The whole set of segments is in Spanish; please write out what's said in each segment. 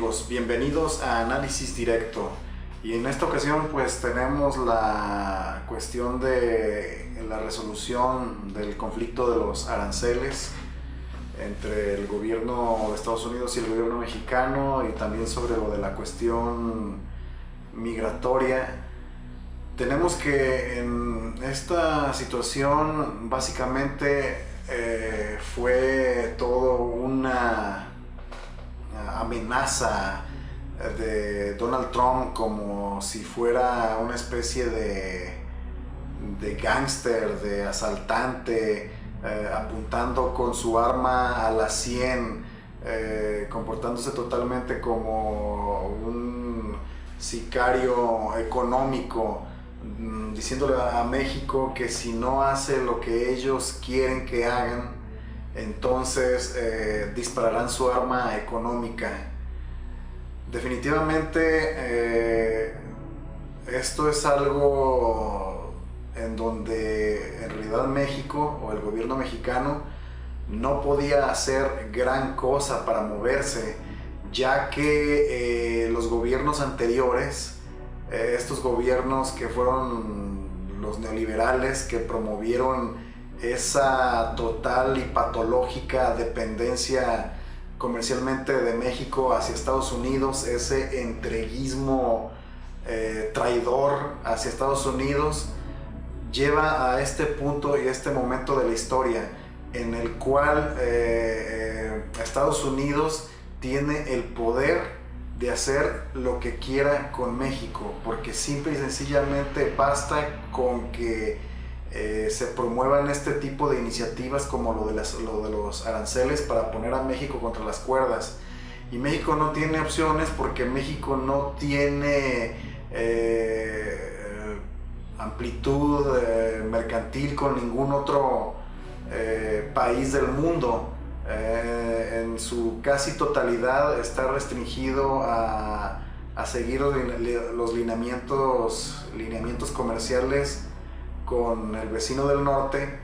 amigos? Bienvenidos a Análisis Directo. Y en esta ocasión pues tenemos la cuestión de la resolución del conflicto de los aranceles entre el gobierno de Estados Unidos y el gobierno mexicano, y también sobre lo de la cuestión migratoria. Tenemos que en esta situación básicamente fue todo una amenaza de Donald Trump, como si fuera una especie de gángster, de asaltante, apuntando con su arma a la 100, comportándose totalmente como un sicario económico, diciéndole a México que si no hace lo que ellos quieren que hagan, entonces dispararán su arma económica. Definitivamente esto es algo en donde en realidad México o el gobierno mexicano no podía hacer gran cosa para moverse, ya que los gobiernos anteriores, estos gobiernos que fueron los neoliberales, que promovieron esa total y patológica dependencia comercialmente de México hacia Estados Unidos, ese entreguismo traidor hacia Estados Unidos, lleva a este punto y este momento de la historia en el cual Estados Unidos tiene el poder de hacer lo que quiera con México, porque simple y sencillamente basta con que se promuevan este tipo de iniciativas como lo de los aranceles para poner a México contra las cuerdas. Y México no tiene opciones, porque México no tiene amplitud mercantil con ningún otro país del mundo. En su casi totalidad está restringido a seguir los lineamientos comerciales con el vecino del norte,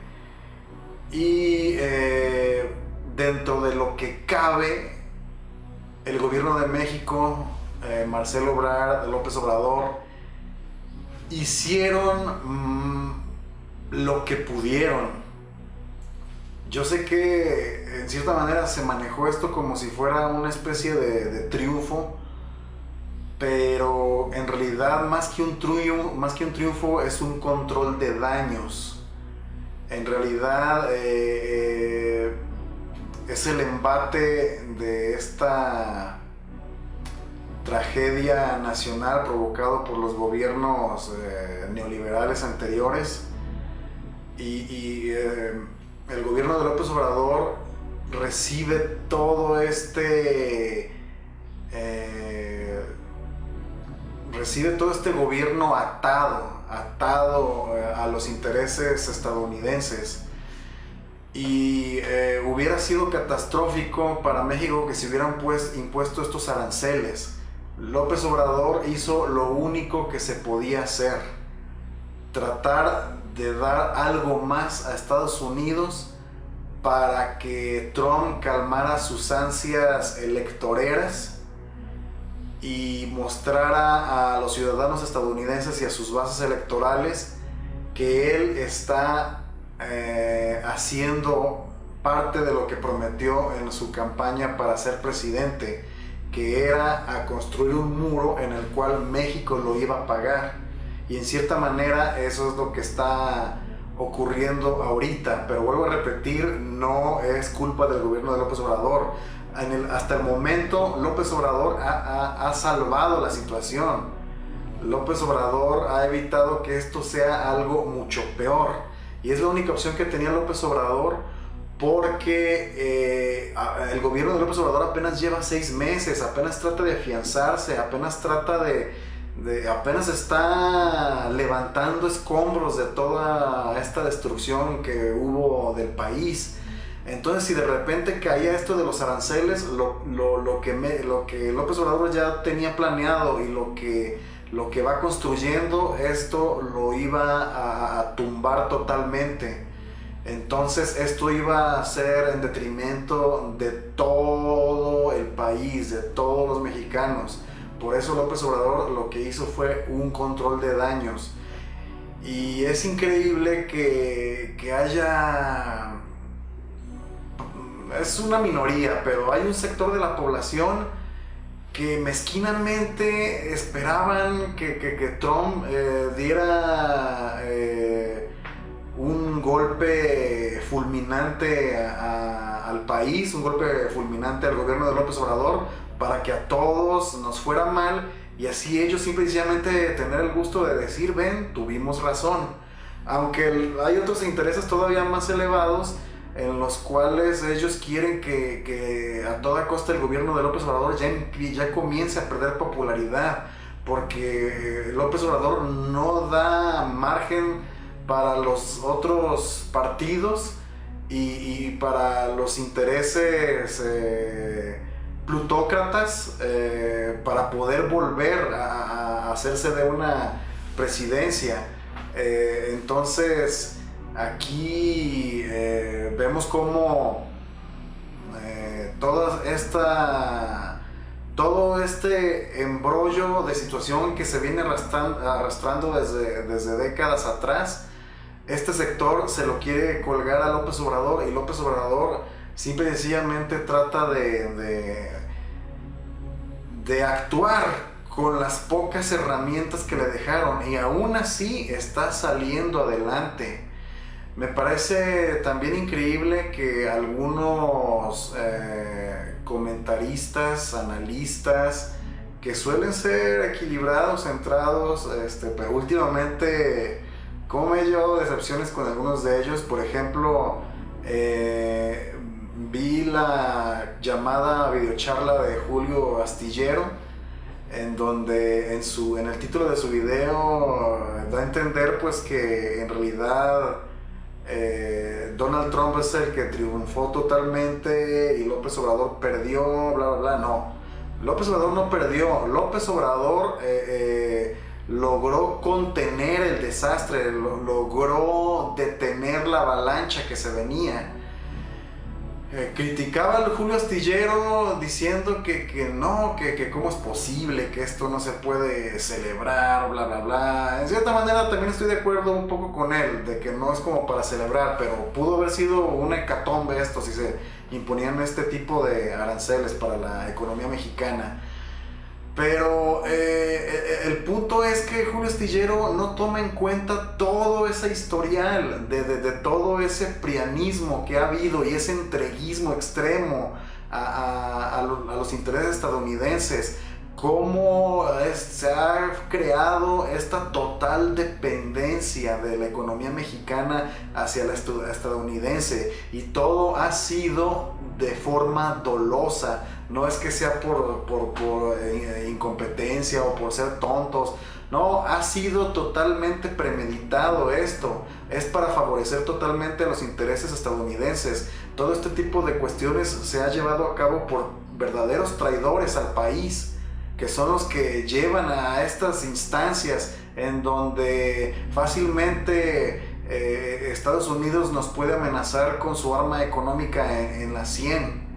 y dentro de lo que cabe, el gobierno de México, Marcelo López Obrador, hicieron lo que pudieron. Yo sé que en cierta manera se manejó esto como si fuera una especie de triunfo, pero en realidad más que un triunfo es un control de daños. En realidad es el embate de esta tragedia nacional provocado por los gobiernos neoliberales anteriores, y el gobierno de López Obrador recibe todo este gobierno atado a los intereses estadounidenses. Y hubiera sido catastrófico para México que se hubieran impuesto estos aranceles. López Obrador hizo lo único que se podía hacer: tratar de dar algo más a Estados Unidos para que Trump calmara sus ansias electoreras y mostrara a los ciudadanos estadounidenses y a sus bases electorales que él está haciendo parte de lo que prometió en su campaña para ser presidente, que era a construir un muro en el cual México lo iba a pagar. Y en cierta manera eso es lo que está ocurriendo ahorita, pero vuelvo a repetir, no es culpa del gobierno de López Obrador. Hasta el momento López Obrador ha salvado la situación. López Obrador ha evitado que esto sea algo mucho peor, y es la única opción que tenía López Obrador, porque el gobierno de López Obrador apenas lleva 6 meses, apenas trata de afianzarse, apenas está levantando escombros de toda esta destrucción que hubo del país. Entonces, si de repente caía esto de los aranceles, lo que López Obrador ya tenía planeado y lo que va construyendo, esto lo iba a tumbar totalmente. Entonces esto iba a ser en detrimento de todo el país, de todos los mexicanos. Por eso López Obrador lo que hizo fue un control de daños. Y es increíble que haya... Es una minoría, pero hay un sector de la población que mezquinamente esperaban que Trump diera un golpe fulminante al país, un golpe fulminante al gobierno de López Obrador, para que a todos nos fuera mal y así ellos simplemente tener el gusto de decir, ven, tuvimos razón. Aunque hay otros intereses todavía más elevados en los cuales ellos quieren que a toda costa el gobierno de López Obrador ya comience a perder popularidad, porque López Obrador no da margen para los otros partidos y para los intereses plutócratas para poder volver a hacerse de una presidencia. Entonces aquí vemos cómo todo este embrollo de situación que se viene arrastrando desde décadas atrás, este sector se lo quiere colgar a López Obrador, y López Obrador simple y sencillamente trata de actuar con las pocas herramientas que le dejaron, y aún así está saliendo adelante. Me parece también increíble que algunos comentaristas, analistas, que suelen ser equilibrados, centrados, pero últimamente, como me he llevado decepciones con algunos de ellos. Por ejemplo, vi la llamada videocharla de Julio Astillero, en donde en el título de su video da a entender pues que en realidad Donald Trump es el que triunfó totalmente y López Obrador perdió, bla bla bla. No, López Obrador no perdió. López Obrador logró contener el desastre, logró detener la avalancha que se venía. Criticaba al Julio Astillero diciendo que no, que cómo es posible, que esto no se puede celebrar, bla bla bla. En cierta manera también estoy de acuerdo un poco con él, de que no es como para celebrar, pero pudo haber sido una hecatombe esto si se imponían este tipo de aranceles para la economía mexicana. Pero el punto es que Julio Astillero no toma en cuenta todo ese historial de todo ese prianismo que ha habido y ese entreguismo extremo a los intereses estadounidenses. Cómo se ha creado esta total dependencia de la economía mexicana hacia la estadounidense, y todo ha sido de forma dolosa. No es que sea por incompetencia o por ser tontos, no, ha sido totalmente premeditado esto. Es para favorecer totalmente a los intereses estadounidenses. Todo este tipo de cuestiones se ha llevado a cabo por verdaderos traidores al país, que son los que llevan a estas instancias en donde fácilmente Estados Unidos nos puede amenazar con su arma económica en la 100.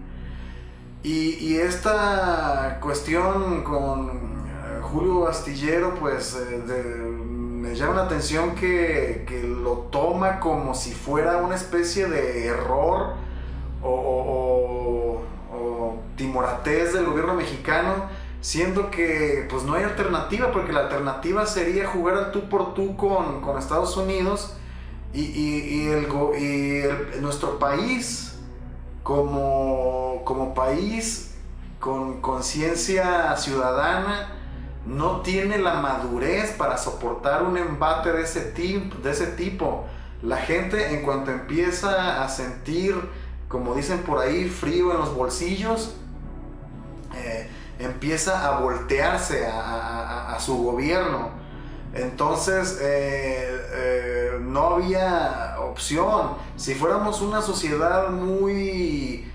Y esta cuestión con Julio Astillero, pues me llama la atención que lo toma como si fuera una especie de error o timoratez del gobierno mexicano, siendo que pues no hay alternativa, porque la alternativa sería jugar al tú por tú con Estados Unidos, y nuestro país como país con conciencia ciudadana no tiene la madurez para soportar un embate de ese tipo. La gente, en cuanto empieza a sentir, como dicen por ahí, frío en los bolsillos, empieza a voltearse a su gobierno. Entonces no había opción. Si fuéramos una sociedad muy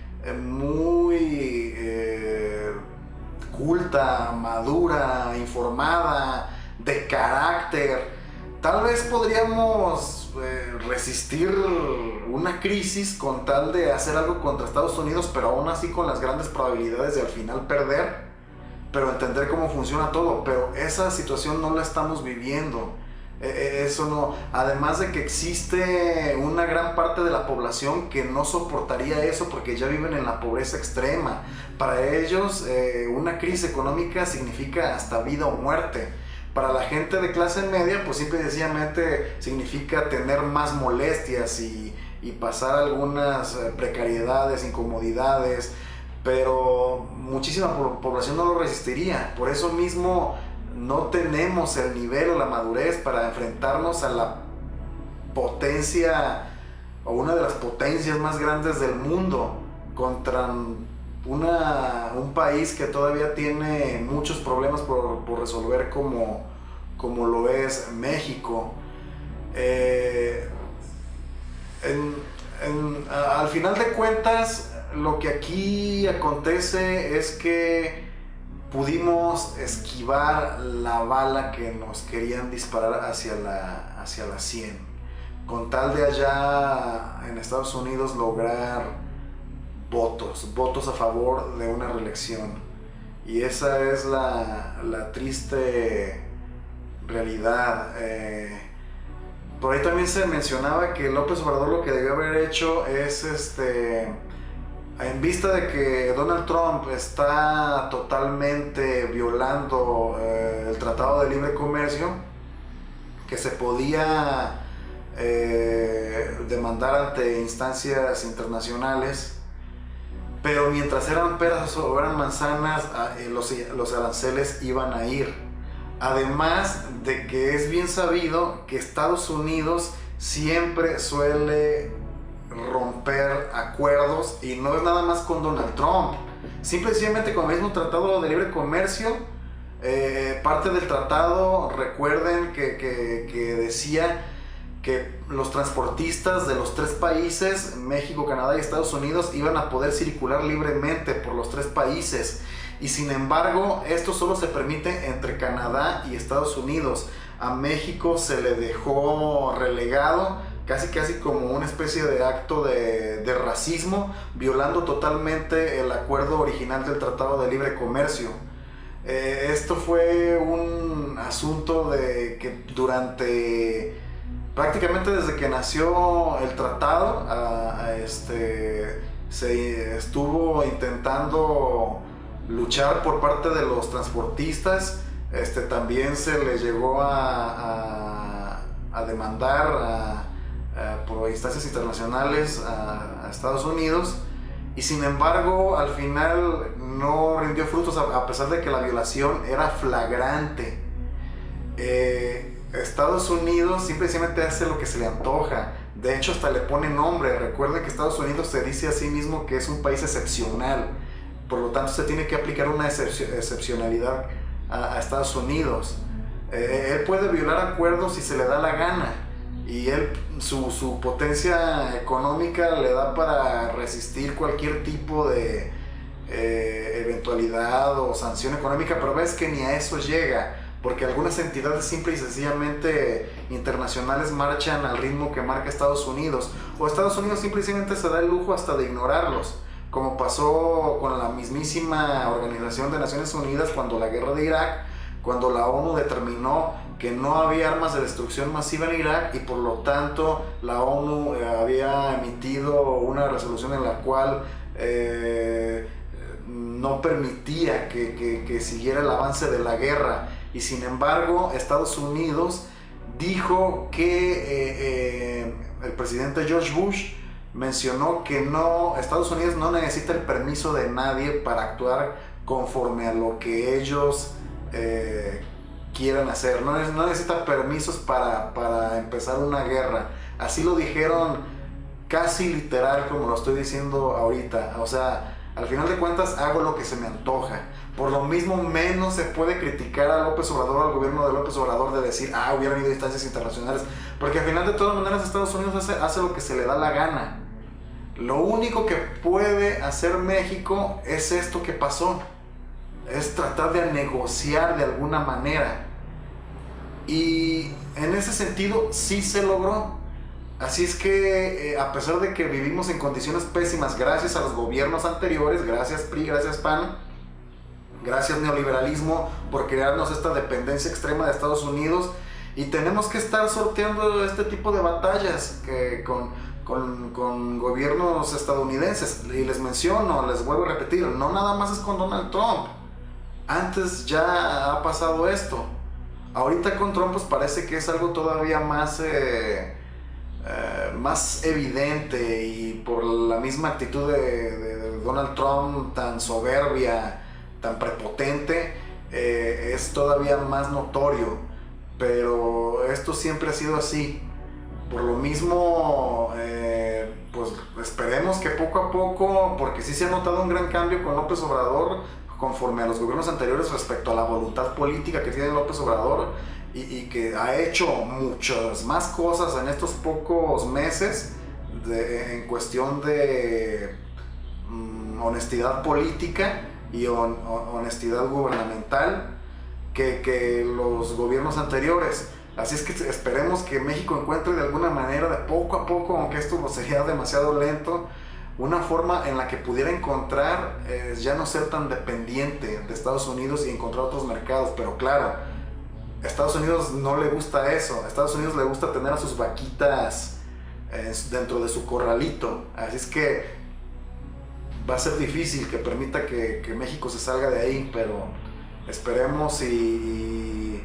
culta, madura, informada, de carácter, Tal vez podríamos resistir una crisis con tal de hacer algo contra Estados Unidos, pero aún así con las grandes probabilidades de al final perder, pero entender cómo funciona todo. Pero esa situación no la estamos viviendo. Eso no. Además de que existe una gran parte de la población que no soportaría eso porque ya viven en la pobreza extrema. Para ellos, una crisis económica significa hasta vida o muerte. Para la gente de clase media, pues simple y sencillamente significa tener más molestias y pasar algunas precariedades, incomodidades, pero muchísima población no lo resistiría. Por eso mismo no tenemos el nivel o la madurez para enfrentarnos a la potencia o una de las potencias más grandes del mundo contra un país que todavía tiene muchos problemas por resolver como lo es México. Al final de cuentas, lo que aquí acontece es que pudimos esquivar la bala que nos querían disparar hacia la 100, con tal de allá en Estados Unidos lograr votos a favor de una reelección. Y esa es la triste realidad. Por ahí también se mencionaba que López Obrador lo que debió haber hecho es en vista de que Donald Trump está totalmente violando el Tratado de Libre Comercio, que se podía demandar ante instancias internacionales, pero mientras eran peras o eran manzanas, los aranceles iban a ir. Además de que es bien sabido que Estados Unidos siempre suele romper acuerdos, y no es nada más con Donald Trump, simplemente con el mismo Tratado de Libre Comercio. Parte del tratado, recuerden que decía que los transportistas de los tres países, México, Canadá y Estados Unidos, iban a poder circular libremente por los tres países, y sin embargo esto solo se permite entre Canadá y Estados Unidos. A México se le dejó relegado, casi como una especie de acto de racismo, violando totalmente el acuerdo original del Tratado de Libre Comercio. Esto fue un asunto de que prácticamente desde que nació el tratado, se estuvo intentando luchar por parte de los transportistas. También se le llegó a demandar por instancias internacionales a Estados Unidos, y sin embargo al final no rindió frutos, a pesar de que la violación era flagrante. Estados Unidos simplemente hace lo que se le antoja. De hecho, hasta le pone nombre. Recuerden que Estados Unidos se dice a sí mismo que es un país excepcional, por lo tanto se tiene que aplicar una excepcionalidad a Estados Unidos. Él puede violar acuerdos si se le da la gana, y su potencia económica le da para resistir cualquier tipo de eventualidad o sanción económica, pero ves que ni a eso llega, porque algunas entidades simple y sencillamente internacionales marchan al ritmo que marca Estados Unidos, o Estados Unidos simplemente se da el lujo hasta de ignorarlos, como pasó con la mismísima Organización de Naciones Unidas cuando la guerra de Irak, cuando la ONU determinó que no había armas de destrucción masiva en Irak, y por lo tanto la ONU había emitido una resolución en la cual no permitía que siguiera el avance de la guerra. Y sin embargo Estados Unidos dijo que el presidente George Bush mencionó que Estados Unidos no necesita el permiso de nadie para actuar conforme a lo que ellos quieran hacer. No necesita permisos para empezar una guerra. Así lo dijeron casi literal como lo estoy diciendo ahorita. O sea, al final de cuentas hago lo que se me antoja. Por lo mismo, menos se puede criticar a López Obrador, al gobierno de López Obrador, de decir, hubieran habido instancias internacionales, porque al final de todas maneras Estados Unidos hace lo que se le da la gana. Lo único que puede hacer México es esto que pasó, es tratar de negociar de alguna manera. Y en ese sentido sí se logró. Así es que a pesar de que vivimos en condiciones pésimas gracias a los gobiernos anteriores, gracias PRI, gracias PAN, gracias neoliberalismo por crearnos esta dependencia extrema de Estados Unidos, y tenemos que estar sorteando este tipo de batallas con gobiernos estadounidenses. Y les menciono, les vuelvo a repetir, no nada más es con Donald Trump. Antes ya ha pasado esto. Ahorita con Trump pues parece que es algo todavía más más evidente, y por la misma actitud de Donald Trump tan soberbia, tan prepotente, es todavía más notorio. Pero esto siempre ha sido así. Por lo mismo, pues esperemos que poco a poco, porque sí se ha notado un gran cambio con López Obrador conforme a los gobiernos anteriores respecto a la voluntad política que tiene López Obrador, y que ha hecho muchas más cosas en estos pocos meses en cuestión de honestidad política y honestidad gubernamental que los gobiernos anteriores. Así es que esperemos que México encuentre de alguna manera, de poco a poco, aunque esto sería demasiado lento, una forma en la que pudiera encontrar, ya no ser tan dependiente de Estados Unidos y encontrar otros mercados. Pero claro, a Estados Unidos no le gusta eso. A Estados Unidos le gusta tener a sus vaquitas dentro de su corralito. Así es que va a ser difícil que permita que México se salga de ahí, pero esperemos y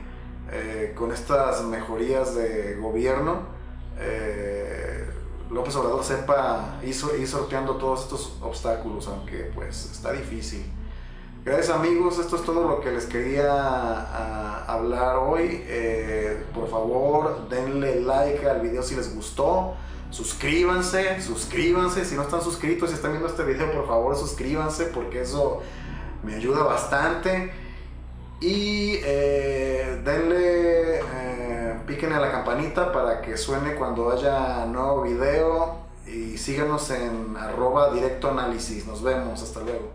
con estas mejorías de gobierno, López Obrador sepa ir sorteando todos estos obstáculos, aunque pues está difícil. Gracias amigos, esto es todo lo que les quería hablar hoy. Por favor denle like al video si les gustó, suscríbanse, si no están suscritos y están viendo este video, por favor suscríbanse, porque eso me ayuda bastante. Y denle, píquenle a la campanita para que suene cuando haya nuevo video, y síganos en @directoanálisis. Nos vemos, hasta luego.